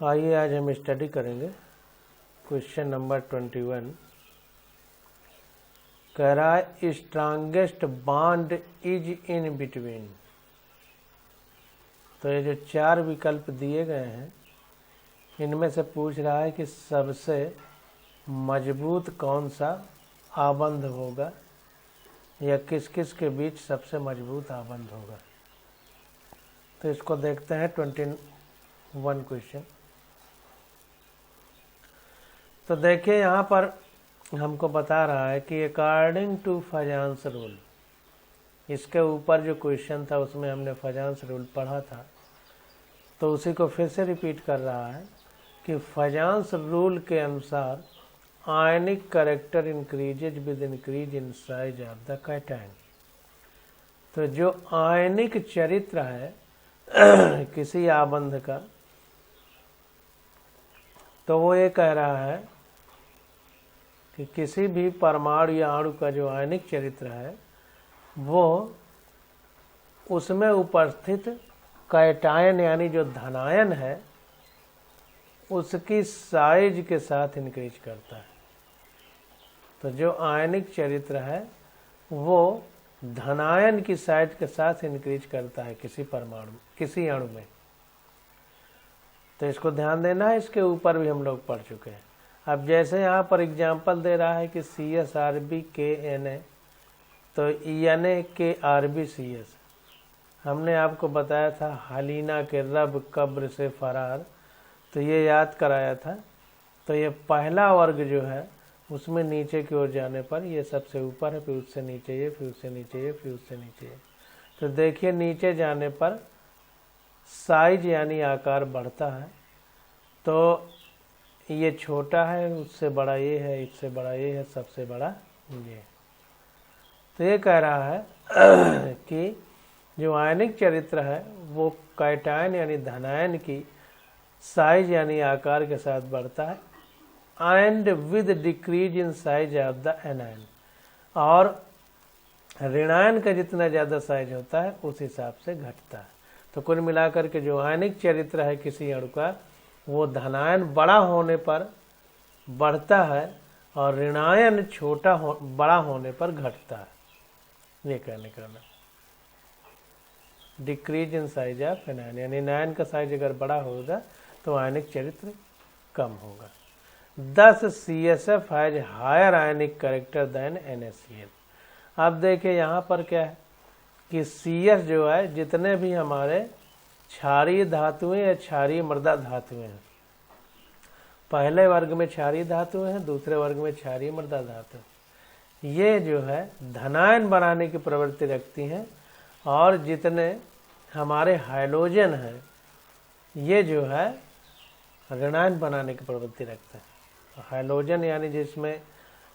आइए आज हम स्टडी करेंगे क्वेश्चन नंबर 21। कह रहा है strongest bond is in between. तो ये जो चार विकल्प दिए गए हैं इनमें से पूछ रहा है कि सबसे मजबूत कौन सा आबंध होगा या किस किस के बीच सबसे मजबूत आबंध होगा। तो इसको देखते हैं 21 क्वेश्चन। तो देखिए यहाँ पर हमको बता रहा है कि अकॉर्डिंग टू फजांस रूल, इसके ऊपर जो क्वेश्चन था उसमें हमने फजांस रूल पढ़ा था, तो उसी को फिर से रिपीट कर रहा है कि फजांस रूल के अनुसार आयनिक character increases with increase in size of the cation. तो जो आयनिक चरित्र है किसी आबंध का, तो वो ये कह रहा है कि किसी भी परमाणु या अणु का जो आयनिक चरित्र है वो उसमें उपस्थित कैटायन यानी जो धनायन है उसकी साइज के साथ इंक्रीज करता है। तो जो आयनिक चरित्र है वो धनायन की साइज के साथ इंक्रीज करता है किसी परमाणु किसी अणु में। तो इसको ध्यान देना है, इसके ऊपर भी हम लोग पढ़ चुके हैं। अब जैसे यहाँ पर एग्जाम्पल दे रहा है कि CSRB KNA, तो NA KRB CS। हमने आपको बताया था हलीना के रब कब्र से फरार, तो ये याद कराया था। तो ये पहला वर्ग जो है उसमें नीचे की ओर जाने पर ये सबसे ऊपर है, फिर उससे नीचे ये, फिर उससे नीचे ये, फिर उससे नीचे ये। तो देखिए नीचे जाने पर साइज यानी आकार बढ़ता है। तो ये छोटा है, उससे बड़ा ये है, इससे बड़ा ये है, सबसे बड़ा ये। तो ये कह रहा है कि जो आयनिक चरित्र है वो कैटायन यानी धनायन की साइज यानी आकार के साथ बढ़ता है and with decrease in size of the anion. और ऋणायन का जितना ज़्यादा साइज होता है उस हिसाब से घटता है। तो कुल मिलाकर के जो आयनिक चरित्र है किसी अणु का वो धनायन बड़ा होने पर बढ़ता है और ऋणायन बड़ा होने पर घटता है। ये कहने का ना decrease in size of anion, यानी एनायन का साइज अगर बड़ा होगा तो आयनिक चरित्र कम होगा। 10 CSF has higher ionic character than NaCl। अब देखिए यहाँ पर क्या है कि CS जो है जितने भी हमारे क्षारीय धातुएं या क्षारीय मृदा धातुएं हैं, पहले वर्ग में क्षारीय धातुएं हैं, दूसरे वर्ग में क्षारीय मृदा धातु, ये जो है धनायन बनाने की प्रवृत्ति रखती हैं। और जितने हमारे हाइड्रोजन हैं ये जो है ऋणायन बनाने की प्रवृत्ति रखते हैं। हाइड्रोजन यानी जिसमें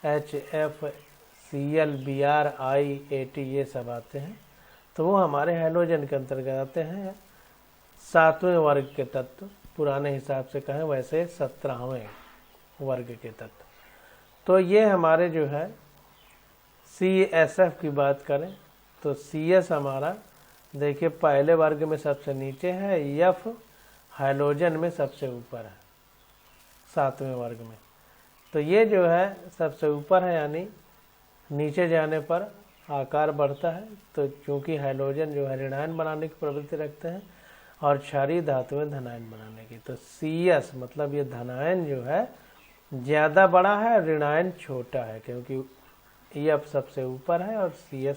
HFCl Br I AT ये सब आते हैं, तो वो हमारे हाइड्रोजन के अंतर्गत आते हैं। 7वें वर्ग के तत्व, पुराने हिसाब से कहें वैसे 17वें वर्ग के तत्व। तो ये हमारे जो है CSF की बात करें तो CS हमारा देखिए पहले वर्ग में सबसे नीचे है, F हाइड्रोजन में सबसे ऊपर है 7वें वर्ग में। तो ये जो है सबसे ऊपर है यानी नीचे जाने पर आकार बढ़ता है। तो चूँकि हाइड्रोजन जो है ऋणायन बनाने की प्रवृत्ति रखते हैं और क्षारीय धातुएं धनायन बनाने की, तो CS मतलब ये धनायन जो है ज़्यादा बड़ा है, ऋणायन छोटा है, क्योंकि F सबसे ऊपर है और CS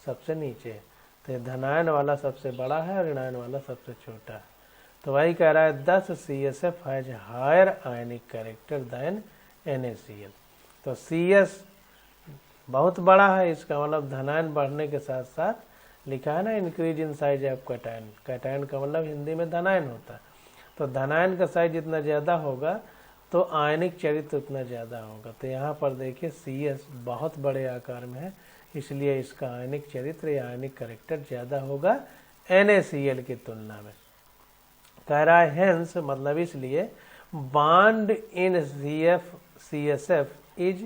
सबसे नीचे है। तो ये धनायन वाला सबसे बड़ा है और ऋणायन वाला सबसे छोटा है। तो वही कह रहा है 10 CSF has higher ionic character than NaCl। तो CS बहुत बड़ा है, इसका मतलब धनायन बढ़ने के साथ साथ लिखा है ना increase in size of cation. Cation का मतलब हिंदी में धनायन होता है। तो धनायन का साइज जितना ज़्यादा होगा तो आयनिक चरित्र उतना ज़्यादा होगा। तो यहाँ पर देखिए CS बहुत बड़े आकार में है, इसलिए इसका आयनिक चरित्र या आयनिक कैरेक्टर ज़्यादा होगा NaCl की तुलना में। कह रहा है हेंस मतलब इसलिए bond in CSF is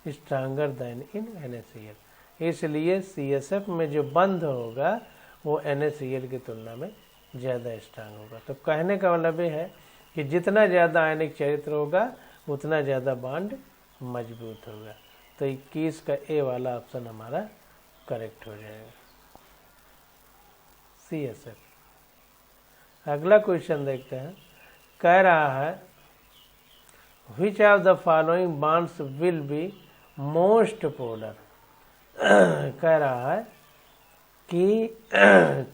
stronger then in NaCl। इसलिए CSF में जो बंध होगा वो NaCl की तुलना में ज़्यादा स्ट्रांग होगा। तो कहने का मतलब ये है कि जितना ज़्यादा आयनिक चरित्र होगा उतना ज़्यादा बॉन्ड मजबूत होगा। तो 21 का ए वाला ऑप्शन हमारा करेक्ट हो जाएगा, CSF। अगला क्वेश्चन देखते हैं, कह रहा है विच of the following bonds will be most polar. कह रहा है कि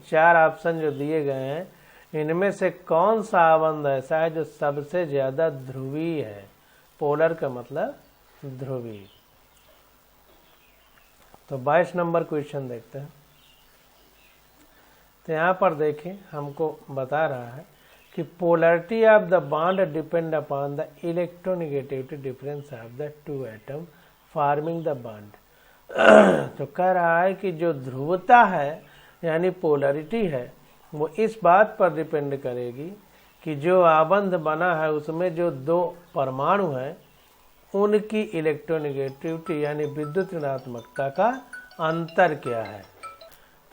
4 ऑप्शन जो दिए गए हैं इनमें से कौन सा आबंध ऐसा है जो सबसे ज्यादा ध्रुवीय है। पोलर का मतलब ध्रुवीय। तो 22 नंबर क्वेश्चन देखते हैं। तो यहाँ पर देखिए हमको बता रहा है कि polarity of the bond depend upon the electronegativity difference of the 2 atom forming the bond. तो कह रहा है कि जो ध्रुवता है यानी पोलरिटी है वो इस बात पर डिपेंड करेगी कि जो आबंध बना है उसमें जो 2 परमाणु हैं उनकी इलेक्ट्रोनेगेटिविटी यानी विद्युत ऋणात्मकता का अंतर क्या है।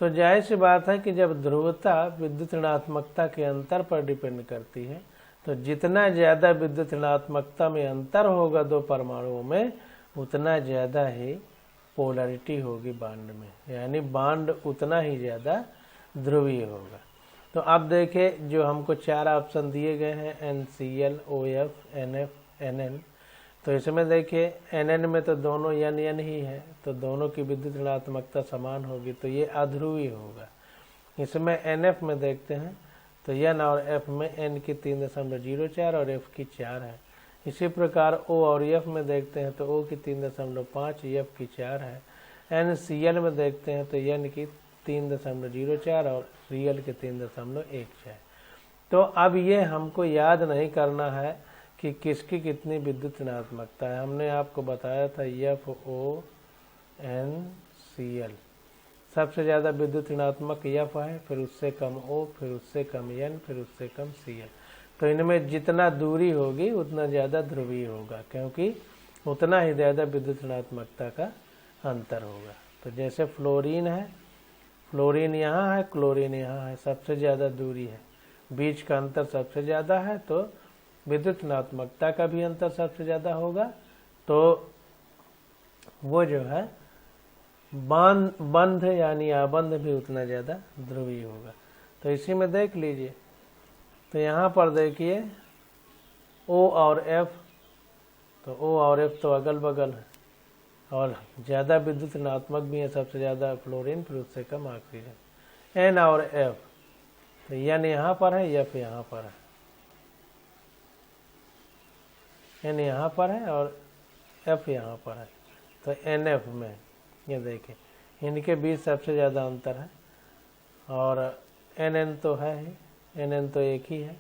तो जाहिर सी बात है कि जब ध्रुवता विद्युत ऋणात्मकता के अंतर पर डिपेंड करती है तो जितना ज़्यादा विद्युत ऋणात्मकता में अंतर होगा 2 परमाणुओं में उतना ज़्यादा ही पोलरिटी होगी बॉन्ड में, यानी बॉन्ड उतना ही ज़्यादा ध्रुवीय होगा। तो अब देखिए जो हमको 4 ऑप्शन दिए गए हैं NCl, OF, NF, NN। तो इसमें देखिए NN में तो दोनों N ही है तो दोनों की विद्युत ऋणात्मकता समान होगी तो ये अध्रुवीय होगा। इसमें NF में देखते हैं तो N और F में N की 3.04 और F की 4 है। इसी प्रकार O और F में देखते हैं तो O की 3.5, F की 4 है। NCl में देखते हैं तो N की 3.04 और Cl के 3.1 है। तो अब ये हमको याद नहीं करना है कि किसकी कितनी विद्युत ऋणात्मकता है। हमने आपको बताया था FONCl सबसे ज़्यादा विद्युत ऋणात्मक F है, फिर उससे कम O, फिर उससे कम N, फिर उससे कम Cl। तो इनमें जितना दूरी होगी उतना ज़्यादा ध्रुवीय होगा क्योंकि उतना ही ज़्यादा विद्युत ऋणात्मकता का अंतर होगा। तो जैसे फ्लोरीन है, फ्लोरीन यहाँ है, क्लोरीन यहाँ है, सबसे ज़्यादा दूरी है, बीच का अंतर सबसे ज़्यादा है तो विद्युत ऋणात्मकता का भी अंतर सबसे ज़्यादा होगा। तो वो जो है बंध यानी आबंध भी उतना ज़्यादा ध्रुवीय होगा। तो इसी में देख लीजिए तो यहाँ पर देखिए O और F, तो O और F तो अगल बगल है और ज़्यादा विद्युत ऋणात्मक भी है, सबसे ज़्यादा फ्लोरीन, फिर उससे कम ऑक्सीजन। N और F तो N यहाँ पर है, F यहाँ पर है, N यहाँ पर है और F यहाँ पर है। तो NF में ये देखिए इनके बीच सबसे ज़्यादा अंतर है और NN तो है ही, NN तो एक ही है।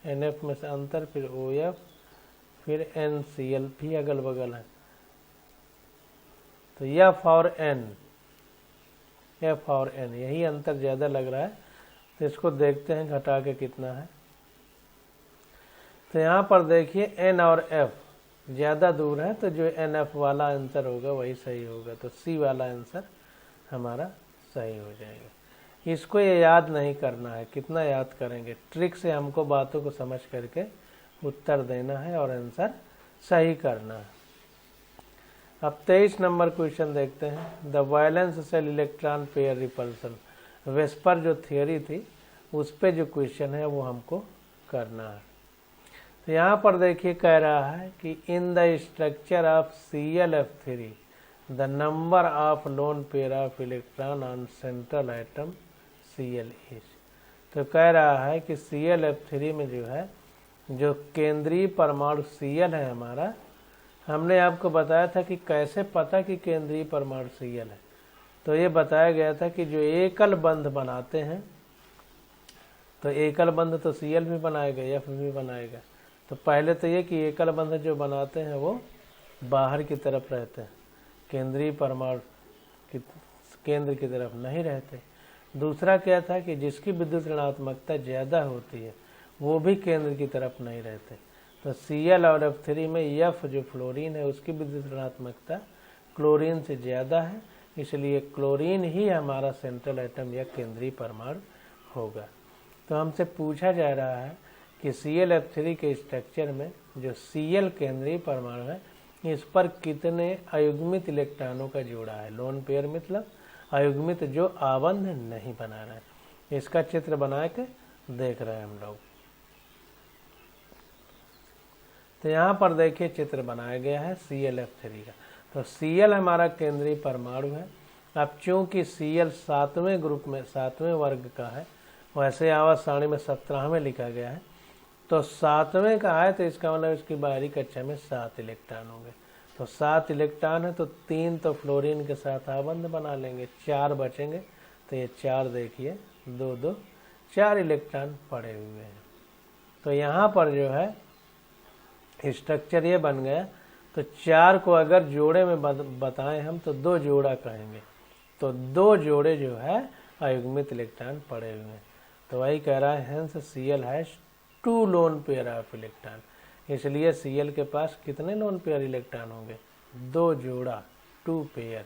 NF में से अंतर, फिर OF, फिर NCl भी अगल बगल है। तो F और N यही अंतर ज़्यादा लग रहा है। तो इसको देखते हैं घटा के कितना है। तो यहाँ पर देखिए N और F ज़्यादा दूर है तो जो NF वाला आंसर होगा वही सही होगा। तो C वाला आंसर हमारा सही हो जाएगा। इसको ये याद नहीं करना है, कितना याद करेंगे, ट्रिक से हमको बातों को समझ करके उत्तर देना है और आंसर सही करना है। अब 23 नंबर क्वेश्चन देखते हैं। The valence shell electron pair repulsion, VSEPR जो थियरी थी उस पे जो क्वेश्चन है वो हमको करना है। तो यहाँ पर देखिए कह रहा है कि in the structure of ClF3 the number of loan pair of electron on central atom Cl is. तो कह रहा है कि ClF3 में जो है जो केंद्रीय परमाणु Cl है हमारा, हमने आपको बताया था कि कैसे पता कि केंद्रीय परमाणु Cl है। तो ये बताया गया था कि जो एकल बंध बनाते हैं तो एकल बंध तो Cl भी बनाएगा, F भी बनाएगा। तो पहले तो ये कि एकल बंध जो बनाते हैं वो बाहर की तरफ रहते हैं, केंद्रीय परमाणु की केंद्र की तरफ नहीं रहते। दूसरा क्या था कि जिसकी विद्युत ऋणात्मकता ज़्यादा होती है वो भी केंद्र की तरफ नहीं रहते। तो Cl और F3 में F जो फ्लोरीन है उसकी विद्युत ऋणात्मकता क्लोरीन से ज़्यादा है, इसलिए क्लोरीन ही हमारा सेंट्रल एटम या केंद्रीय परमाणु होगा। तो हमसे पूछा जा रहा है कि ClF3 के स्ट्रक्चर में जो Cl केंद्रीय परमाणु है इस पर कितने अयुग्मित इलेक्ट्रॉनों का जोड़ा है। लोन पेयर मतलब अयुग्मित जो आबंध नहीं बना रहा है। इसका चित्र बना के देख रहे हैं हम लोग। तो यहाँ पर देखिए चित्र बनाया गया है ClF3 का। तो Cl हमारा केंद्रीय परमाणु है। अब चूंकि Cl 7वें ग्रुप में 7वें वर्ग का है, वैसे आवाज सारणी में 17वें लिखा गया है, तो 7वें का है तो इसका मतलब इसकी बाहरी कक्षा में 7 इलेक्ट्रॉन होंगे। तो 7 इलेक्ट्रॉन है तो 3 तो फ्लोरीन के साथ आबंध बना लेंगे, 4 बचेंगे। तो ये 4 देखिए 2 2 4 इलेक्ट्रॉन पड़े हुए हैं। तो यहाँ पर जो है स्ट्रक्चर ये बन गया। तो 4 को अगर जोड़े में बताएं हम तो 2 जोड़ा कहेंगे। तो 2 जोड़े जो है अयुग्मित इलेक्ट्रॉन पड़े हुए हैं। तो वही कह रहा है hence Cl has 2 loan pair of electron. इसलिए Cl के पास कितने लोन पेयर इलेक्ट्रॉन होंगे? 2 जोड़ा, 2 पेयर।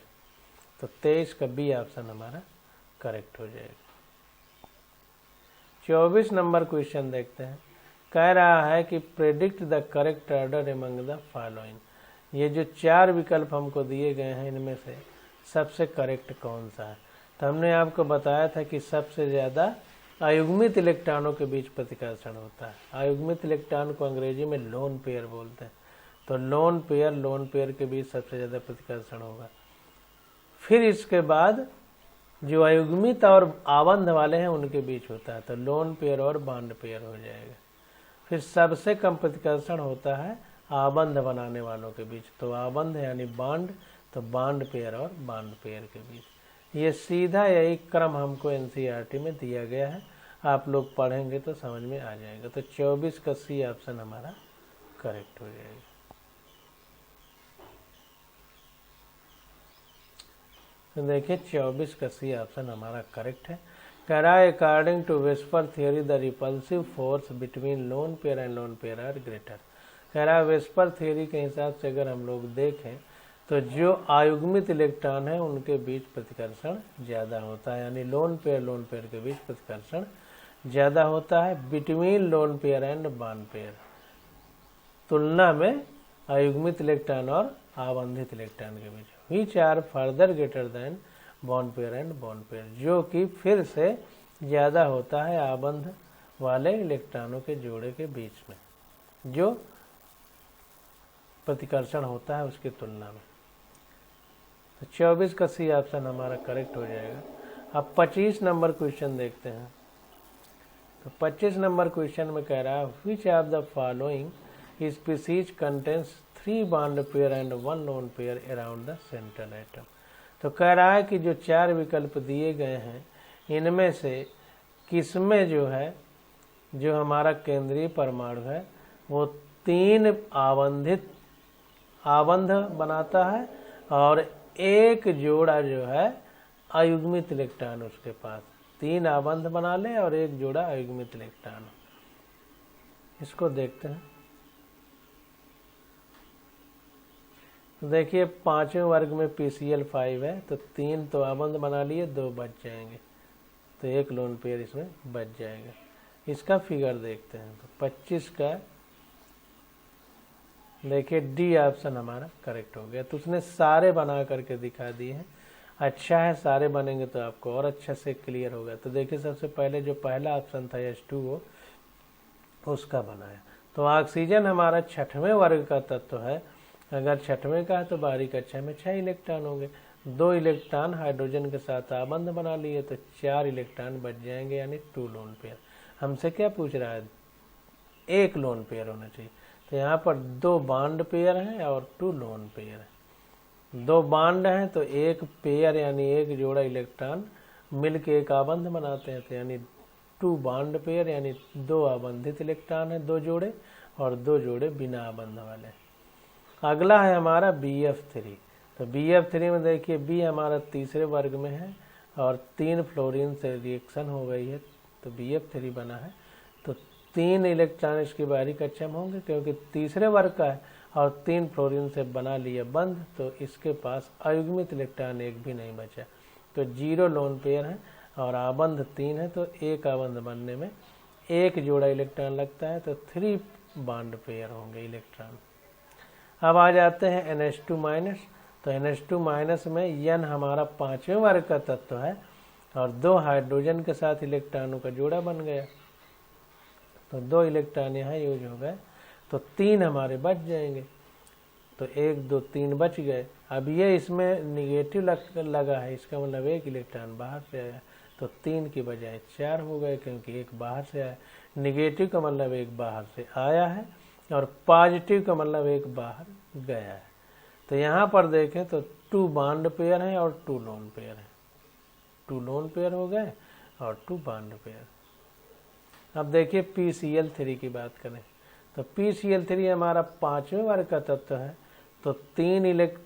तो 23 का बी ऑप्शन हमारा करेक्ट हो जाएगा। 24 नंबर क्वेश्चन देखते हैं। कह रहा है कि predict the correct order among the following. ये जो 4 विकल्प हमको दिए गए हैं इनमें से सबसे करेक्ट कौन सा है? तो हमने आपको बताया था कि सबसे ज़्यादा अयुग्मित इलेक्ट्रॉनों के बीच प्रतिकर्षण होता है। अयुग्मित इलेक्ट्रॉन को अंग्रेजी में लोन पेयर बोलते हैं। तो लोन पेयर के बीच सबसे ज़्यादा प्रतिकर्षण होगा। फिर इसके बाद जो अयुग्मित और आबंध वाले हैं उनके बीच होता है, तो लोन पेयर और बॉन्ड पेयर हो जाएगा। फिर सबसे कम प्रतिकर्षण होता है आबंध बनाने वालों के बीच, तो आबंध यानी बॉन्ड, तो बॉन्ड पेयर और बॉन्ड पेयर के बीच। ये सीधा यही क्रम हमको NCERT में दिया गया है। आप लोग पढ़ेंगे तो समझ में आ जाएगा। तो 24 का सी ऑप्शन हमारा करेक्ट हो जाएगा। तो देखिए 24 का सी ऑप्शन हमारा करेक्ट है। कह रहा है according to VSEPR theory the repulsive force between lone pair and lone pair are greater. कह रहा है वेस्पर थियोरी के हिसाब से अगर हम लोग देखें तो जो अयुग्मित इलेक्ट्रॉन है उनके बीच प्रतिकर्षण ज़्यादा होता है, यानी लोन पेयर के बीच प्रतिकर्षण ज़्यादा होता है between lone pair and bond pair, तुलना में अयुग्मित इलेक्ट्रॉन और आबंधित इलेक्ट्रॉन के बीच। Which are further greater than bond pair and bond pair, जो कि फिर से ज़्यादा होता है आबंध वाले इलेक्ट्रॉनों के जोड़े के बीच में, जो प्रतिकर्षण होता है उसकी तुलना में। तो 24 का सी ऑप्शन हमारा करेक्ट हो जाएगा। अब 25 नंबर क्वेश्चन देखते हैं। तो 25 नंबर क्वेश्चन में कह रहा है which of the following species contains 3 bond pair and 1 lone pair around the central atom. तो कह रहा है कि जो 4 विकल्प दिए गए हैं इनमें से किसमें जो है जो हमारा केंद्रीय परमाणु है वो 3 आबंध बनाता है और 1 जोड़ा जो है अयुग्मित इलेक्ट्रॉन उसके पास। 3 आबंध बना ले और 1 जोड़ा अयुग्मित इलेक्ट्रॉन। इसको देखते हैं। देखिए 5वें वर्ग में PCl5 है, तो 3 तो आबंध बना लिए, 2 बच जाएंगे, तो 1 लोन पेयर इसमें बच जाएगा। इसका फिगर देखते हैं। तो 25 का देखिए डी ऑप्शन हमारा करेक्ट हो गया। तो उसने सारे बना करके दिखा दिए हैं। अच्छा है, सारे बनेंगे तो आपको और अच्छा से क्लियर होगा। तो देखिए सबसे पहले जो पहला ऑप्शन था H2O उसका बनाया। तो ऑक्सीजन हमारा 6वें वर्ग का तत्व है। अगर 6वें का है तो बाहरी कक्षा में 6 इलेक्ट्रॉन होंगे। 2 इलेक्ट्रॉन हाइड्रोजन के साथ आबंध बना लिए तो 4 इलेक्ट्रॉन बच जाएंगे, यानी 2 लोन पेयर। हमसे क्या पूछ रहा है? 1 लोन पेयर होना चाहिए। तो यहाँ पर 2 बॉन्ड पेयर हैं और 2 लोन पेयर है। 2 बॉन्ड हैं तो 1 पेयर यानी 1 जोड़ा इलेक्ट्रॉन मिलके 1 आबंध बनाते हैं, तो यानी 2 बॉन्ड पेयर यानी 2 आबंधित इलेक्ट्रॉन है 2 जोड़े, और 2 जोड़े बिना आबंध वाले। अगला है हमारा BF3। तो BF3 में देखिए B हमारा 3रे वर्ग में है और 3 फ्लोरीन से रिएक्शन हो गई है तो BF3 बना है। तो 3 इलेक्ट्रॉन इसकी बाहरी कक्षा में होंगे क्योंकि 3रे वर्ग का है और 3 फ्लोरीन से बना लिया बंध, तो इसके पास अयुग्मित इलेक्ट्रॉन 1 भी नहीं बचा, तो 0 लोन पेयर है और आबंध 3 है, तो एक आबंध बनने में एक जोड़ा इलेक्ट्रॉन लगता है, तो 3 बॉन्ड पेयर होंगे इलेक्ट्रॉन। अब आ जाते हैं NH2-, तो NH2- में N हमारा 5वें वर्ग का तत्व है और 2 हाइड्रोजन के साथ इलेक्ट्रॉनों का जोड़ा बन गया, तो 2 इलेक्ट्रॉन यहाँ यूज हो गए, तो 3 हमारे बच जाएंगे, तो 1 2 3 बच गए। अब ये इसमें निगेटिव लगा है, इसका मतलब 1 इलेक्ट्रॉन बाहर से आया, तो 3 की बजाय 4 हो गए, क्योंकि 1 बाहर से आया। निगेटिव का मतलब 1 बाहर से आया है और पॉजिटिव का मतलब 1 बाहर गया है। तो यहाँ पर देखें तो 2 बॉन्ड पेयर हैं और 2 लोन पेयर हैं, 2 लोन पेयर हो गए और 2 बॉन्ड पेयर। अब देखिए PCl3 की बात करें, तो PCl3 हमारा 5वें वर्ग का तत्व है, तो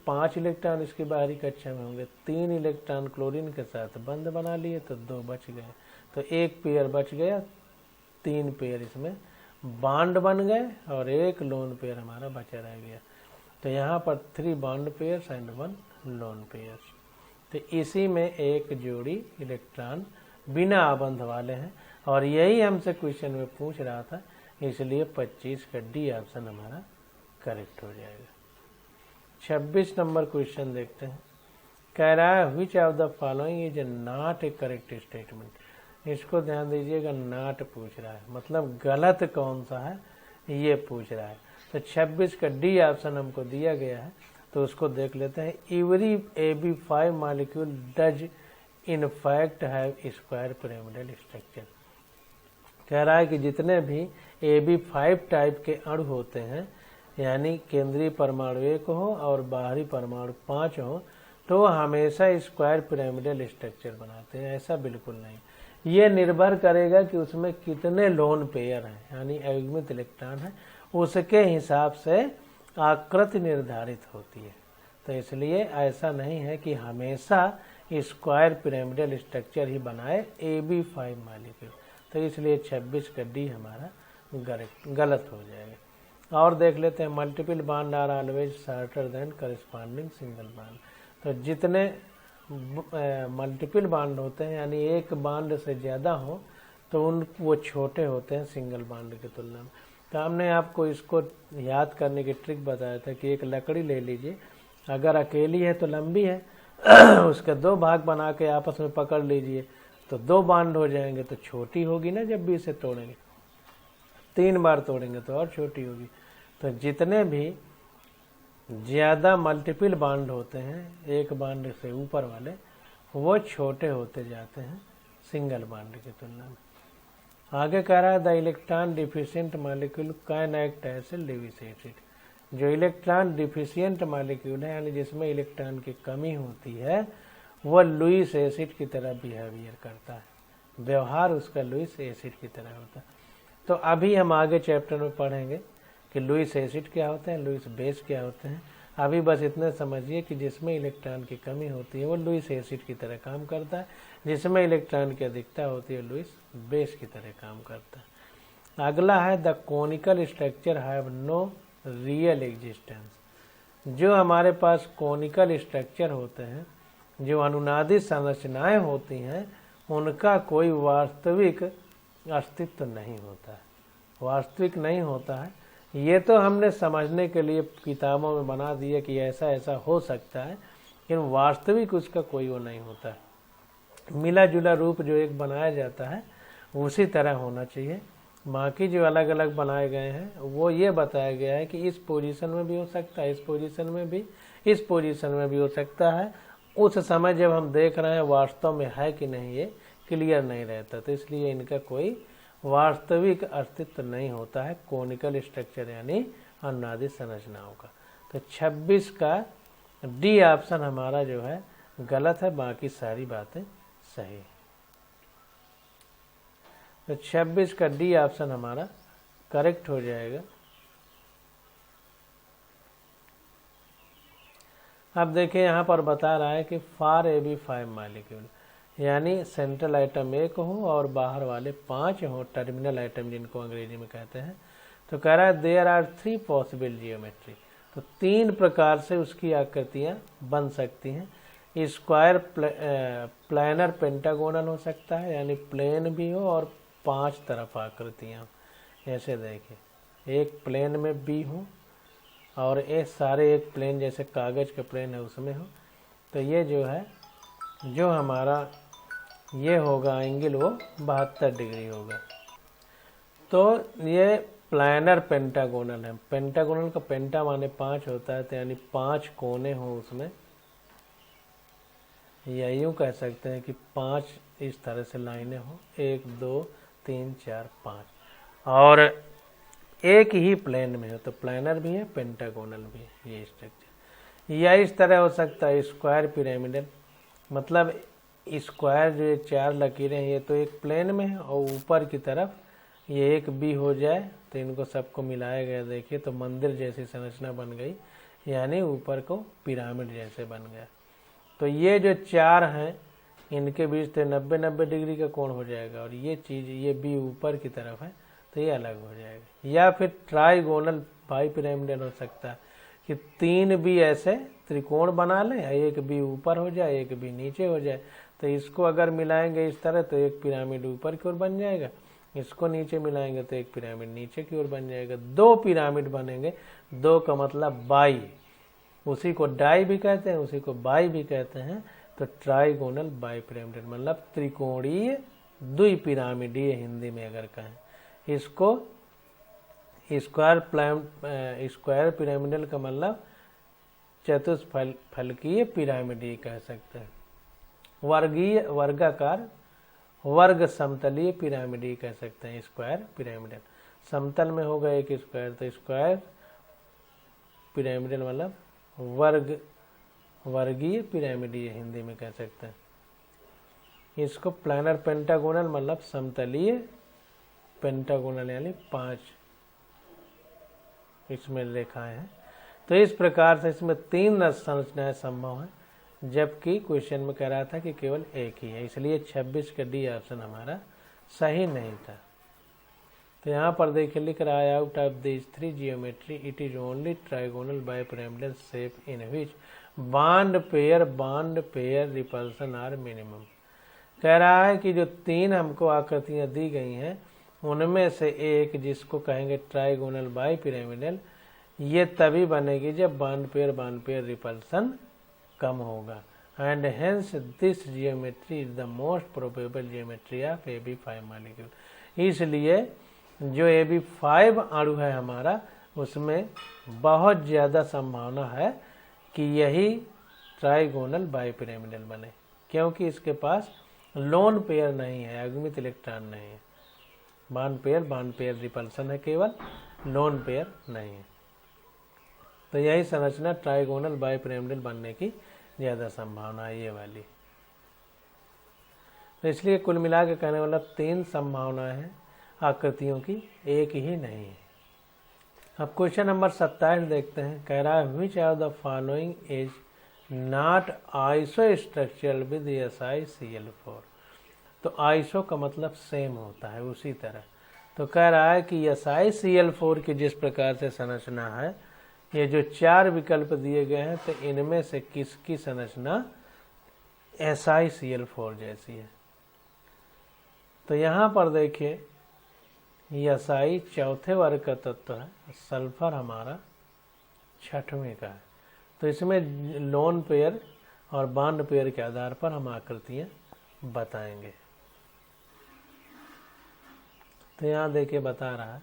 5 इलेक्ट्रॉन इसकी बाहरी कक्षा में होंगे, 3 इलेक्ट्रॉन क्लोरीन के साथ बंध बना लिए, तो 2 बच गए, तो 1 पेयर बच गया, 3 पेयर इसमें बॉन्ड बन गए और 1 लोन पेयर हमारा बचा रह गया। तो यहाँ पर 3 bond pairs and 1 lone pairs. तो इसी में एक जोड़ी इलेक्ट्रॉन बिना आबंध वाले हैं और यही हमसे क्वेश्चन में पूछ रहा था, इसलिए 25 का डी ऑप्शन हमारा करेक्ट हो जाएगा। 26 नंबर क्वेश्चन देखते हैं। कह रहा है विच of the following is not A correct statement. इसको ध्यान दीजिएगा, नॉट पूछ रहा है, मतलब गलत कौन सा है ये पूछ रहा है। तो 26 का डी ऑप्शन हमको दिया गया है, तो उसको देख लेते हैं। Every AB5 molecule does in fact have square pyramidal structure. कह रहा है कि जितने भी AB5 टाइप के अणु होते हैं, यानी केंद्रीय परमाणु 1 हो और बाहरी परमाणु 5 हो, तो हमेशा स्क्वायर पिरामिडल स्ट्रक्चर बनाते हैं। ऐसा बिल्कुल नहीं, ये निर्भर करेगा कि उसमें कितने लोन पेयर हैं, यानी अयुग्मित इलेक्ट्रॉन है, उसके हिसाब से आकृति निर्धारित होती है। तो इसलिए ऐसा नहीं है कि हमेशा स्क्वायर पिरामिडल स्ट्रक्चर ही बनाए AB5 मॉलिक्यूल। तो इसलिए 26 का डी हमारा गलत हो जाएगा। और देख लेते हैं, multiple bond are always shorter than corresponding single bond. तो जितने मल्टीपल बॉन्ड होते हैं, यानी एक बॉन्ड से ज़्यादा हो, तो वो छोटे होते हैं सिंगल बॉन्ड की तुलना में। तो हमने आपको इसको याद करने की ट्रिक बताया था कि एक लकड़ी ले लीजिए, अगर अकेली है तो लंबी है, उसके 2 भाग बना के आपस में पकड़ लीजिए, तो 2 बॉन्ड हो जाएंगे, तो छोटी होगी ना जब भी इसे तोड़ेंगे। 3 बार तोड़ेंगे तो और छोटी होगी। तो जितने भी ज़्यादा मल्टीपल बॉन्ड होते हैं एक बॉन्ड से ऊपर वाले, वो छोटे होते जाते हैं सिंगल बॉन्ड की तुलना में। आगे कह रहा है the electron deficient molecule can act as a Lewis acid. जो इलेक्ट्रॉन डिफिशिएंट मॉलिक्यूल है, यानी जिसमें इलेक्ट्रॉन की कमी होती है, वह लुईस एसिड की तरह बिहेवियर करता है, व्यवहार उसका लुईस एसिड की तरह होता है। तो अभी हम आगे चैप्टर में पढ़ेंगे कि लुईस एसिड क्या होते हैं, लुईस बेस क्या होते हैं। अभी बस इतने समझिए कि जिसमें इलेक्ट्रॉन की कमी होती है वो लुईस एसिड की तरह काम करता है, जिसमें इलेक्ट्रॉन की अधिकता होती है लुईस बेस की तरह काम करता है। अगला है the conical structure have no real existence. जो हमारे पास कोनिकल स्ट्रक्चर होते हैं, जो अनुनादित संरचनाएं होती हैं, उनका कोई वास्तविक अस्तित्व नहीं होता है, वास्तविक नहीं होता है। ये तो हमने समझने के लिए किताबों में बना दिया कि ऐसा ऐसा हो सकता है, लेकिन वास्तविक उसका कोई वो नहीं होता है। मिला जुला रूप जो एक बनाया जाता है उसी तरह होना चाहिए। बाकी जो अलग अलग बनाए गए हैं वो ये बताया गया है कि इस पोजीशन में भी हो सकता है, इस पोजीशन में भी, इस पोजीशन में भी हो सकता है। उस समय जब हम देख रहे हैं वास्तव में है कि नहीं, ये क्लियर नहीं रहता, तो इसलिए इनका कोई वास्तविक अस्तित्व नहीं होता है, कोनिकल स्ट्रक्चर यानी अनुनादित संरचनाओं का। तो 26 का डी ऑप्शन हमारा जो है गलत है, बाकी सारी बातें सही है। तो 26 का डी ऑप्शन हमारा करेक्ट हो जाएगा। अब देखिए यहाँ पर बता रहा है कि फॉर AB5 मॉलिक्यूल, यानी सेंट्रल आइटम 1 हो और बाहर वाले 5 हो, टर्मिनल आइटम जिनको अंग्रेजी में कहते हैं। तो कह रहा है देयर आर 3 पॉसिबल जियोमेट्री। तो 3 प्रकार से उसकी आकृतियाँ बन सकती हैं। स्क्वायर प्लानर पेंटागोनल हो सकता है, यानी प्लेन भी हो और 5 तरफ आकृतियाँ। ऐसे देखिए एक प्लेन में भी हो और ये सारे एक प्लेन जैसे कागज़ का प्लेन है उसमें हो, तो ये जो है जो हमारा ये होगा एंगल वो 72 डिग्री होगा। तो ये प्लानर पेंटागोनल है। पेंटागोनल का पेंटा माने 5 होता है, तो यानी 5 कोने हो उसमें, या यूँ कह सकते हैं कि 5 इस तरह से लाइनें हो, 1 2 3 4 5, और एक ही प्लेन में हो, तो प्लानर भी है पेंटागोनल भी है ये स्ट्रक्चर। या इस तरह हो सकता है स्क्वायर पिरामिडल, मतलब स्क्वायर जो 4 लकीरें हैं ये तो एक प्लेन में है और ऊपर की तरफ ये एक भी हो जाए, तो इनको सबको मिलाया गया देखिए तो मंदिर जैसी संरचना बन गई, यानी ऊपर को पिरामिड जैसे बन गया। तो ये जो 4 हैं इनके बीच तो 90-90 डिग्री का कोण हो जाएगा, और ये चीज़ ये भी ऊपर की तरफ है तो ये अलग हो जाएगा। या फिर ट्राइगोनल बाई पिरामिडल हो सकता है कि 3 भी ऐसे त्रिकोण बना लें, एक भी ऊपर हो जाए एक भी नीचे हो जाए, तो इसको अगर मिलाएंगे इस तरह तो एक पिरामिड ऊपर की ओर बन जाएगा, इसको नीचे मिलाएंगे तो एक पिरामिड नीचे की ओर बन जाएगा। 2 पिरामिड बनेंगे, 2 का मतलब बाई, उसी को डाई भी कहते हैं उसी को बाई भी कहते हैं। तो ट्राइगोनल बाई पिरामिडल मतलब त्रिकोणीय द्विपिरामिडीय हिंदी में अगर कहें। इसको स्क्वायर पिरामिडल का मतलब चतुष्फलकीय पिरामिडीय कह सकते हैं। वर्गाकार वर्ग समतलीय पिरामिडीय कह सकते हैं स्क्वायर पिरामिडल। समतल में होगा एक स्क्वायर, तो स्क्वायर पिरामिडल मतलब वर्गीय पिरामिडीय हिंदी में कह सकते हैं। इसको प्लानर पेंटागोनल मतलब समतलीय पेंटागोनल यानी 5 इसमें रेखाएं हैं। तो इस प्रकार से इसमें 3 संरचनाएं संभव हैं, जबकि क्वेश्चन में कह रहा था कि केवल एक ही है, इसलिए 26 का डी ऑप्शन हमारा सही नहीं था। तो यहाँ पर देखिए लिख रहा है out of this 3 geometry it is only trigonal bipyramidal shape in which bond pair repulsion are minimum. कह रहा है कि जो 3 हमको आकृतियाँ दी गई हैं उनमें से एक जिसको कहेंगे ट्राइगोनल बाइपिरामिडल, ये तभी बनेगी जब बॉन्ड पेयर रिपल्सन कम होगा, and hence this geometry is the most probable geometry of AB5 molecule. इसलिए जो AB5 अणु है हमारा उसमें बहुत ज़्यादा संभावना है कि यही ट्राइगोनल बाइपिरामिडल बने, क्योंकि इसके पास लोन पेयर नहीं है, अगमित इलेक्ट्रॉन नहीं है। बॉन्ड पेयर रिपल्सन है केवल, लोन पेयर नहीं है। तो यही संरचना ट्राइगोनल बाइपिरामिडल बनने की ज़्यादा संभावना है ये वाली। तो इसलिए कुल मिला के कहने वाला 3 संभावनाएं हैं आकृतियों की, एक ही नहीं है। अब क्वेश्चन नंबर 27 देखते हैं। कह रहा है विच of the following is not iso structural with SiCl4। तो आइसो का मतलब सेम होता है उसी तरह। तो कह रहा है कि SiCl4 की जिस प्रकार से संरचना है, ये जो 4 विकल्प दिए गए हैं तो इनमें से किसकी संरचना SiCl4 जैसी है। तो यहाँ पर देखिए Si चौथे वर्ग का तत्व है, सल्फर हमारा 6वें का है। तो इसमें लोन पेयर और बॉन्ड पेयर के आधार पर हम आकृतियाँ बताएंगे। तो यहाँ देखिए बता रहा है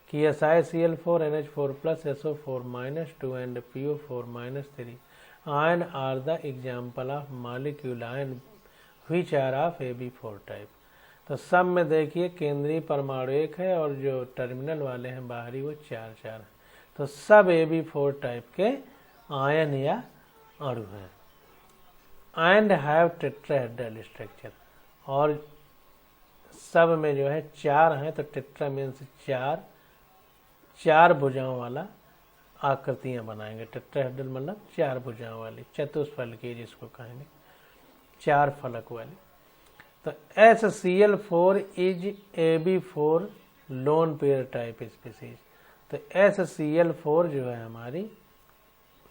कि SiCl4 NH4+ SO4- 2 and PO4- 3 ion are the example of molecule ion which are of AB4 type। तो सब में देखिए केंद्रीय परमाणु 1 है और जो टर्मिनल वाले हैं बाहरी वो 4 है। तो सब AB4 टाइप के आयन या अणु हैं। एंड हैव टेट्राहेड्रल स्ट्रक्चर, और सब में जो है 4 हैं, तो टेट्रा मीन्स 4 भुजाओं वाला आकृतियां बनाएंगे। टेट्राहेड्रल मतलब 4 भुजाओं वाली, चतुष्फलकीय जिसको कहेंगे, 4 फलक वाली। तो SCl4 is AB4 lone pair type species. तो SCl4 जो है हमारी,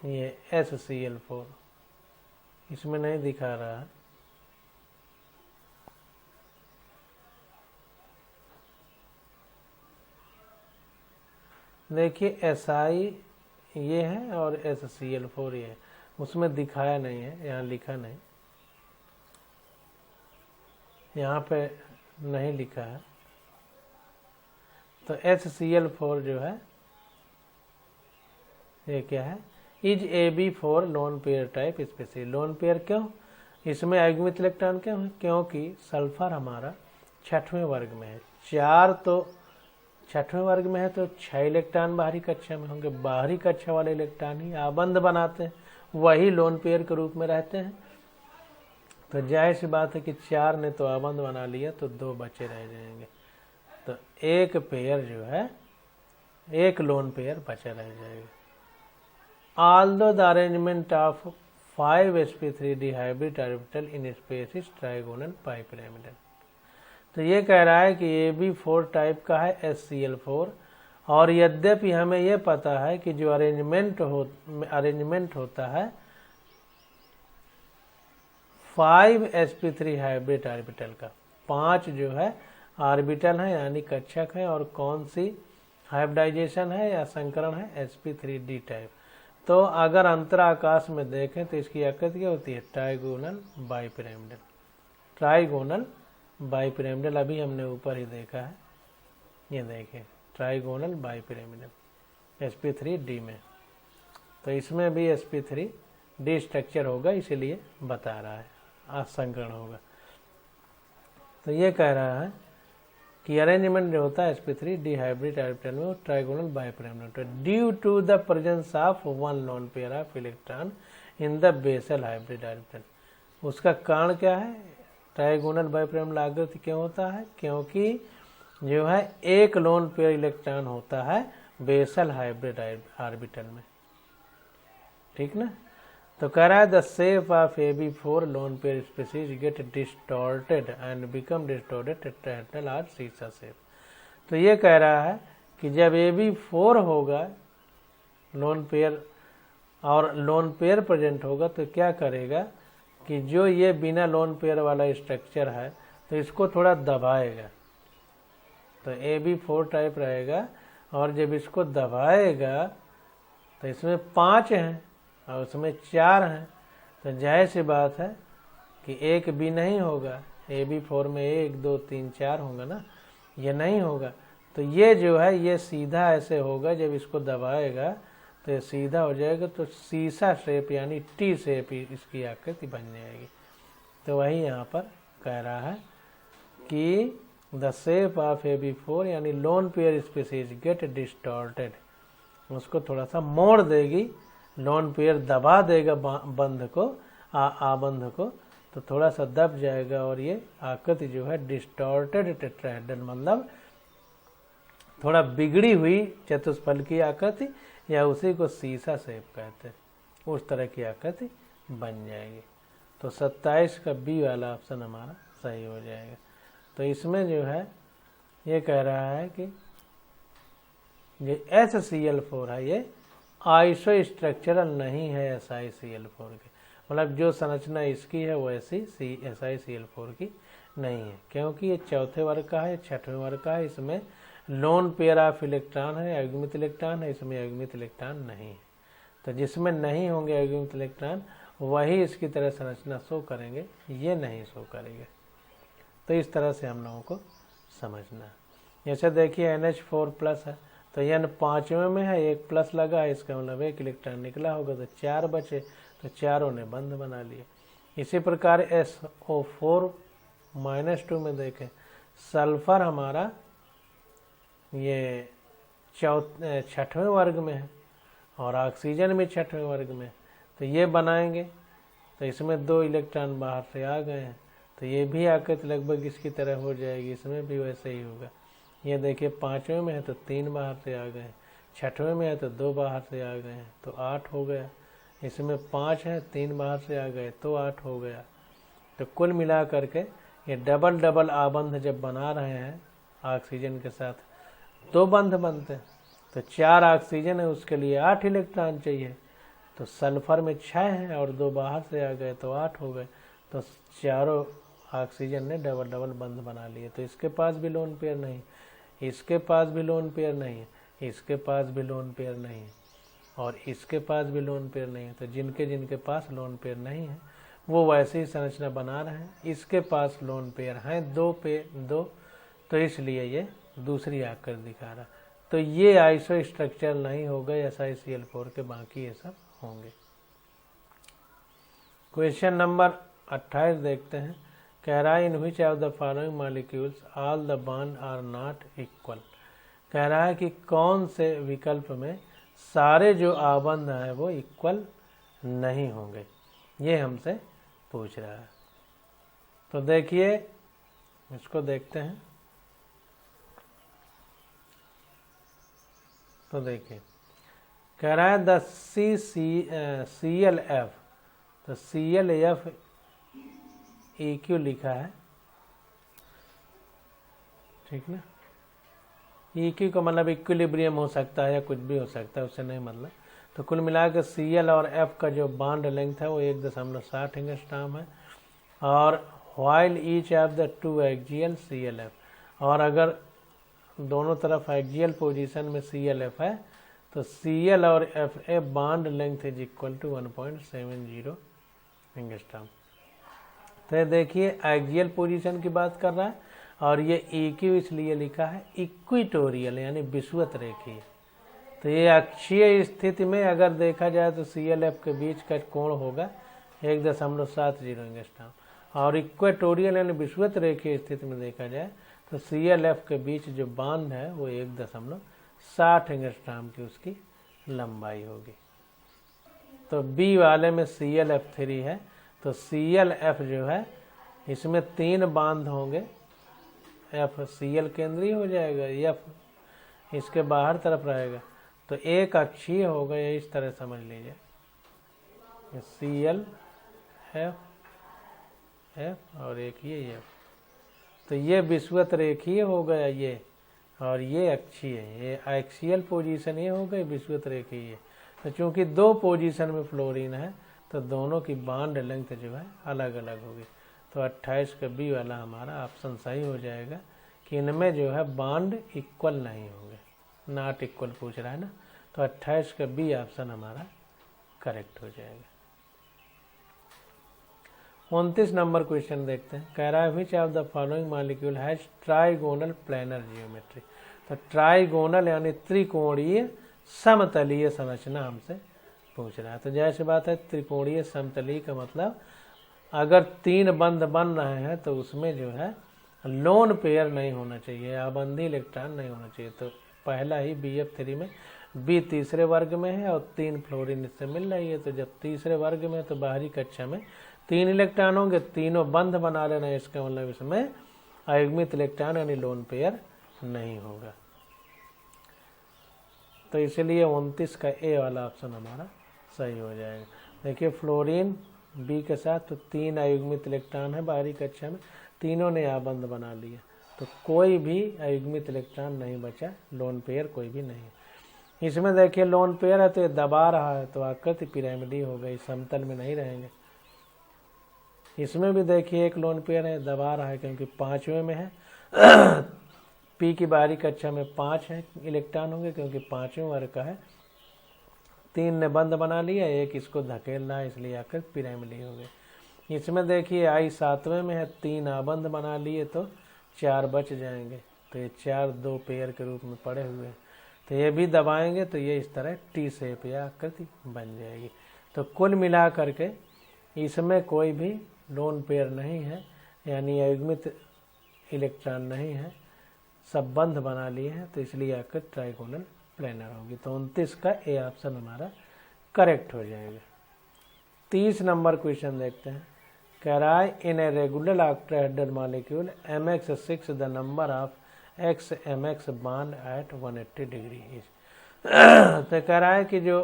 ये SCl4 इसमें नहीं दिखा रहा है। देखिए Si ये है और HCl4 ये है, उसमें दिखाया नहीं है, यहाँ लिखा नहीं, यहाँ पे नहीं लिखा है। तो HCl4 जो है ये क्या है, is Ab4 lone pair type species. Lone pair क्यों, इसमें अयुग्मित इलेक्ट्रॉन क्यों है, क्योंकि सल्फर हमारा 6वें वर्ग में है, 4 तो 6वें वर्ग में है, तो 6 इलेक्ट्रॉन बाहरी कक्षा में होंगे। बाहरी कक्षा वाले इलेक्ट्रॉन ही आबंध बनाते हैं, वही लोन पेयर के रूप में रहते हैं। तो जाहिर सी बात है कि 4 ने तो आबंध बना लिया, तो 2 बचे रह जाएंगे। तो एक पेयर जो है, एक लोन पेयर बचा रह जाएगा। Although the arrangement of 5 sp3 dihybrid orbital in space is trigonal bipyramidal। तो ये कह रहा है कि Ab4 टाइप का है HCl4, और यद्यपि हमें यह पता है कि जो अरेंजमेंट होता है 5 sp3 हाइब्रिड ऑर्बिटल का, 5 जो है ऑर्बिटल है यानी कक्षक है, और कौन सी हाइब्रिडाइजेशन है या संकरण है, sp3d टाइप। तो अगर अंतराकाश में देखें तो इसकी आकृति क्या होती है, ट्राइगोनल बाइपिरामिडल। ट्राइगोनल बाइपिरामिडल अभी हमने ऊपर ही देखा है, ये देखें ट्राइगोनल बाइपिरामिडल sp3d में। तो इसमें भी sp3d स्ट्रक्चर होगा, इसीलिए बता रहा है असंकरण होगा। तो ये कह रहा है कि अरेंजमेंट जो होता है sp3d हाइब्रिड ऑर्बिटल में वो ट्राइगोनल बाइपिरामिडल। तो due to the presence of 1 lone pair of electron in the basal hybrid orbital. उसका कारण क्या है, ट्राइगोनल बाइपिरामिडल आकृति क्यों होता है, क्योंकि जो है एक लोन पेयर इलेक्ट्रॉन होता है बेसल हाइब्रिड ऑर्बिटल में, ठीक ना। तो कह रहा है the shape of Ab4 lone pair species get distorted and become distorted tetrahedral और सीसा शेप। तो ये कह रहा है कि जब Ab4 होगा लोन पेयर और लोन पेयर प्रेजेंट होगा, तो क्या करेगा कि जो ये बिना लोन पेयर वाला स्ट्रक्चर है तो इसको थोड़ा दबाएगा। तो Ab4 टाइप रहेगा, और जब इसको दबाएगा तो इसमें 5 हैं और उसमें 4 हैं, तो जाहिर सी बात है कि एक भी नहीं होगा। Ab4 में 1 2 3 4 होगा ना, ये नहीं होगा। तो ये जो है ये सीधा ऐसे होगा, जब इसको दबाएगा तो ये सीधा हो जाएगा, तो सीसा शेप यानी टी शेप इसकी आकृति बन जाएगी। तो वही यहाँ पर कह रहा है कि द शेप ऑफ Ab4 यानी lone pair species get distorted, उसको थोड़ा सा मोड़ देगी, लोन पेयर दबा देगा बंध को, आबंध को, तो थोड़ा सा दब जाएगा, और ये आकृति जो है डिस्टॉर्टेड टेट्राहेड्रल मतलब थोड़ा बिगड़ी हुई चतुष्फल की आकृति, या उसी को सीसा शेप कहते हैं, उस तरह की आकृति बन जाएगी। तो 27 का बी वाला ऑप्शन हमारा सही हो जाएगा। तो इसमें जो है ये कह रहा है कि ये HCl4 है, ये आइसो स्ट्रक्चरल नहीं है SiCl4 के, मतलब जो संरचना इसकी है वो ऐसी SiCl4 की नहीं है, क्योंकि ये 4थे वर्ग का है, 6वें वर्ग का है। इसमें लोन पेयर ऑफ इलेक्ट्रॉन है, अयुग्मित इलेक्ट्रॉन है, इसमें अयुग्मित इलेक्ट्रॉन नहीं है। तो जिसमें नहीं होंगे अयुग्मित इलेक्ट्रॉन वही इसकी तरह संरचना शो करेंगे, ये नहीं शो करेंगे। तो इस तरह से हम लोगों को समझना है। जैसे देखिए NH4+ है, तो N 5वें में है, 1 प्लस लगा है, इसका मतलब 1 इलेक्ट्रॉन निकला होगा, तो 4 बचे, तो चारों ने बंध बना लिए। इसी प्रकार SO4-2 में देखें, सल्फर हमारा ये 6वें वर्ग में है और ऑक्सीजन भी 6वें वर्ग में, तो ये बनाएंगे, तो इसमें 2 इलेक्ट्रॉन बाहर से आ गए हैं, तो ये भी आकृति लगभग इसकी तरह हो जाएगी, इसमें भी वैसे ही होगा। ये देखिए 5वें में है तो 3 बाहर से आ गए, 6वें में है तो 2 बाहर से आ गए हैं, तो 8 हो गया। इसमें 5 है, 3 बाहर से आ गए तो 8 हो गया। तो कुल मिला करके ये डबल डबल आबंध जब बना रहे हैं ऑक्सीजन के साथ, 2 बंध बनते हैं, तो 4 ऑक्सीजन है, उसके लिए 8 इलेक्ट्रॉन चाहिए, तो सल्फर में 6 है और 2 बाहर से आ गए तो 8 हो गए, तो चारों ऑक्सीजन ने डबल डबल बंध बना लिए। तो इसके पास भी लोन पेयर नहीं, इसके पास भी लोन पेयर नहीं है, इसके पास भी लोन पेयर नहीं है और इसके पास भी लोन पेयर नहीं है। तो जिनके जिनके पास लोन पेयर नहीं है वो वैसे ही संरचना बना रहे हैं। इसके पास लोन पेयर हैं 2, तो इसलिए ये दूसरी आकर दिखा रहा। तो ये आइसो स्ट्रक्चर नहीं हो गए SiCl4 के, बाकी ये सब होंगे। क्वेश्चन नंबर 28 देखते हैं। कह रहा है in which of the following molecules all the bond are not equal. कह रहा है कि कौन से विकल्प में सारे जो आबंध हैं वो इक्वल नहीं होंगे, ये हमसे पूछ रहा है। तो देखिए इसको देखते हैं। तो देखिए कह रहा है द ClF, तो ClF EQ लिखा है, ठीक ना। EQ का मतलब इक्विलिब्रियम हो सकता है या कुछ भी हो सकता है, उससे नहीं मतलब। तो कुल मिलाकर Cl और F का जो बॉन्ड लेंथ है वो 1.60 एंगस्ट्रॉम है। और while each of the 2 axial ClF, और अगर दोनों तरफ एक्सियल पोजीशन में ClF है तो Cl और Fa bond length is equal to 1.70 angstrom. तो ये देखिए एक्सियल पोजीशन की बात कर रहा है और ये EQ इसलिए लिखा है इक्विटोरियल यानी विषुवत रेखीय। तो ये अक्षीय स्थिति में अगर देखा जाए तो ClF के बीच का कोण होगा 1.70 एंगस्ट्रॉम, और इक्वेटोरियल यानी विषुवत रेखीय स्थिति में देखा जाए तो ClF के बीच जो बांध है वो 1.60 एंगस्ट्रॉम की उसकी लंबाई होगी। तो B वाले में ClF3 है, तो ClF जो है इसमें 3 बांध होंगे। F Cl केंद्रीय हो जाएगा, F इसके बाहर तरफ रहेगा, तो एक अक्षीय होगा, ये इस तरह समझ लीजिए Cl F और एक ये F। तो ये विषुवत रेखीय हो गया ये, और ये अक्षीय, ये एक्सियल पोजीशन ये हो गई, विषुवत रेखीय। तो चूंकि 2 पोजीशन में फ्लोरीन है तो दोनों की बॉन्ड लेंथ जो है अलग अलग होगी। तो 28 का B वाला हमारा ऑप्शन सही हो जाएगा कि इनमें जो है बॉन्ड इक्वल नहीं होंगे, नॉट इक्वल पूछ रहा है ना। तो 28 का B ऑप्शन हमारा करेक्ट हो जाएगा। 29 नंबर क्वेश्चन देखते हैं। कह रहा है विच of the following molecule has trigonal planar geometry. तो ट्राइगोनल यानी त्रिकोणीय समतलीय संरचना हमसे पूछ रहा है। तो जैसे बात है त्रिकोणीय समतलीय का मतलब अगर 3 बंध बन रहे हैं तो उसमें जो है लोन पेयर नहीं होना चाहिए, आबंधी इलेक्ट्रॉन नहीं होना चाहिए। तो पहला ही BF3 में B तीसरे वर्ग में है और 3 फ्लोरीन इससे मिल रही है। तो जब तीसरे वर्ग में है तो बाहरी कक्षा में 3 इलेक्ट्रॉन होंगे, तीनों बंध बना लेना है, इसका मतलब इसमें अयुग्मित इलेक्ट्रॉन यानी लोन पेयर नहीं होगा। तो इसलिए 29 का A वाला ऑप्शन हमारा सही हो जाएगा। देखिए फ्लोरीन B के साथ तो 3 अयुग्मित इलेक्ट्रॉन है बाहरी कक्षा में, तीनों ने आबंध बना लिया, तो कोई भी अयुग्मित इलेक्ट्रॉन नहीं बचा, लोन पेयर कोई भी नहीं। इसमें देखिए लोन पेयर है तो ये दबा रहा है, तो आकृति पिरामिडी हो गई, समतल में नहीं रहेंगे। इसमें भी देखिए एक लोन पेयर है, दबा रहा है क्योंकि 5वें में है। P की बाहरी कक्षा में 5 है इलेक्ट्रॉन होंगे क्योंकि 5वें वर्ग का है। 3 ने बंध बना लिया, एक इसको धकेल रहा है, इसलिए आकर पिरामिडी हो गई। इसमें देखिए I 7वें में है, 3 आबंध बना लिए तो 4 बच जाएंगे, तो ये 4 2 पेयर के रूप में पड़े हुए हैं। तो ये भी दबाएंगे तो ये इस तरह T शेप या आकृति बन जाएगी। तो कुल मिला करके इसमें कोई भी लोन पेयर नहीं है, यानी अयुग्मित इलेक्ट्रॉन नहीं है, सब बंध बना लिए हैं, तो इसलिए आकर ट्राइगोनल प्लेनर होगी। तो 29 का A ऑप्शन हमारा करेक्ट हो जाएगा। 30 नंबर क्वेश्चन देखते हैं। कह रहा है in a regular octahedral molecule MX6 the number of XMX bond at 180 degree is. तो कह रहा है कि जो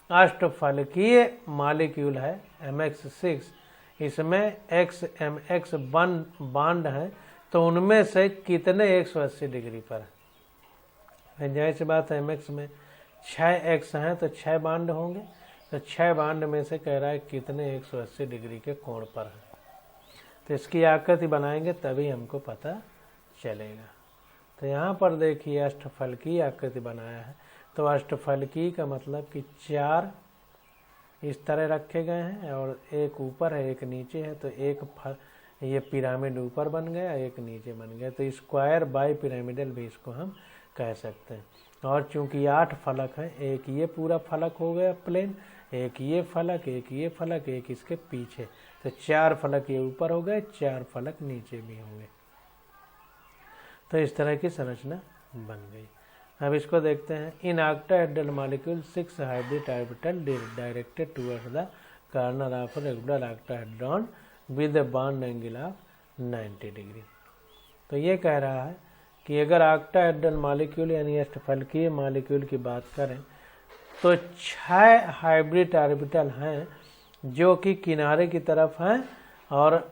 अष्टफलकीय मॉलिक्यूल है MX6, इसमें XMX बॉन्ड है, तो उनमें से कितने 180 डिग्री पर है। जैसे बात है MX में 6 X हैं तो 6 बॉन्ड होंगे, तो 6 बांड में से कह रहा है कितने 180 डिग्री के कोण पर है। तो इसकी आकृति बनाएंगे तभी हमको पता चलेगा। तो यहाँ पर देखिए अष्टफलकी आकृति बनाया है। तो अष्टफलकी का मतलब कि 4 इस तरह रखे गए हैं और एक ऊपर है एक नीचे है। तो एक ये पिरामिड ऊपर बन गया, एक नीचे बन गया। तो स्क्वायर बाई पिरामिडल भी इसको हम कह सकते हैं। और चूंकि 8 फलक हैं, एक ये पूरा फलक हो गया प्लेन, एक ये फलक, एक ये फलक, एक इसके पीछे। तो 4 फलक ये ऊपर हो गए, 4 फलक नीचे भी होंगे। तो इस तरह की संरचना बन गई। अब इसको देखते हैं। In octahedral molecule 6 hybrid orbital directed towards the corner of regular octahedron with a bond angle of 90 degree. तो ये कह रहा है कि अगर ऑक्टाहेड्रल मॉलिक्यूल यानी अष्टफलकीय मॉलिक्यूल की बात करें तो 6 हाइब्रिड ऑर्बिटल हैं जो कि किनारे की तरफ हैं और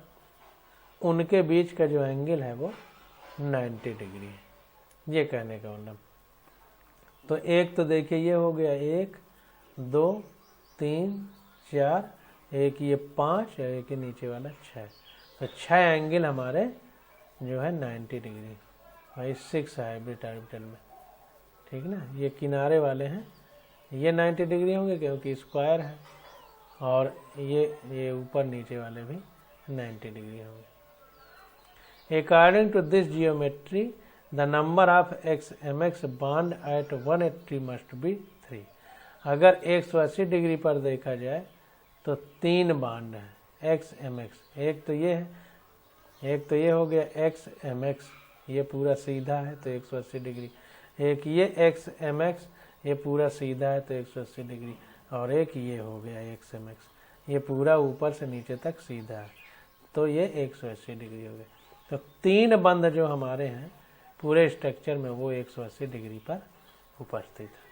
उनके बीच का जो एंगल है वो 90 डिग्री है। ये कहने का मतलब। तो एक तो देखिए ये हो गया 1 2 3 4, एक ये 5 और एक ये नीचे वाला 6। तो 6 एंगल हमारे जो है 90 डिग्री भाई 6 हाइब्रिड ऑर्बिटल में। ठीक ना, ये किनारे वाले हैं, ये 90 डिग्री होंगे क्योंकि स्क्वायर है, और ये ऊपर नीचे वाले भी 90 डिग्री होंगे। According to this geometry the number of XMX bond at 180 must be 3। अगर 180 डिग्री पर देखा जाए तो 3 बॉन्ड है XMX। एक तो ये है, एक तो ये हो गया XMX, ये पूरा सीधा है तो 180 डिग्री। एक ये XMX, ये पूरा सीधा है तो 180 डिग्री। और एक ये हो गया XMX, ये पूरा ऊपर से नीचे तक सीधा है तो ये 180 डिग्री हो गया। तो 3 बंध जो हमारे हैं पूरे स्ट्रक्चर में वो 180 डिग्री पर उपस्थित है।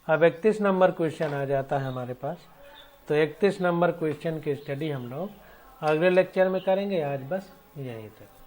अब 31 नंबर क्वेश्चन आ जाता है हमारे पास। तो 31 नंबर क्वेश्चन की स्टडी हम लोग अगले लेक्चर में करेंगे। आज बस यहीं तक।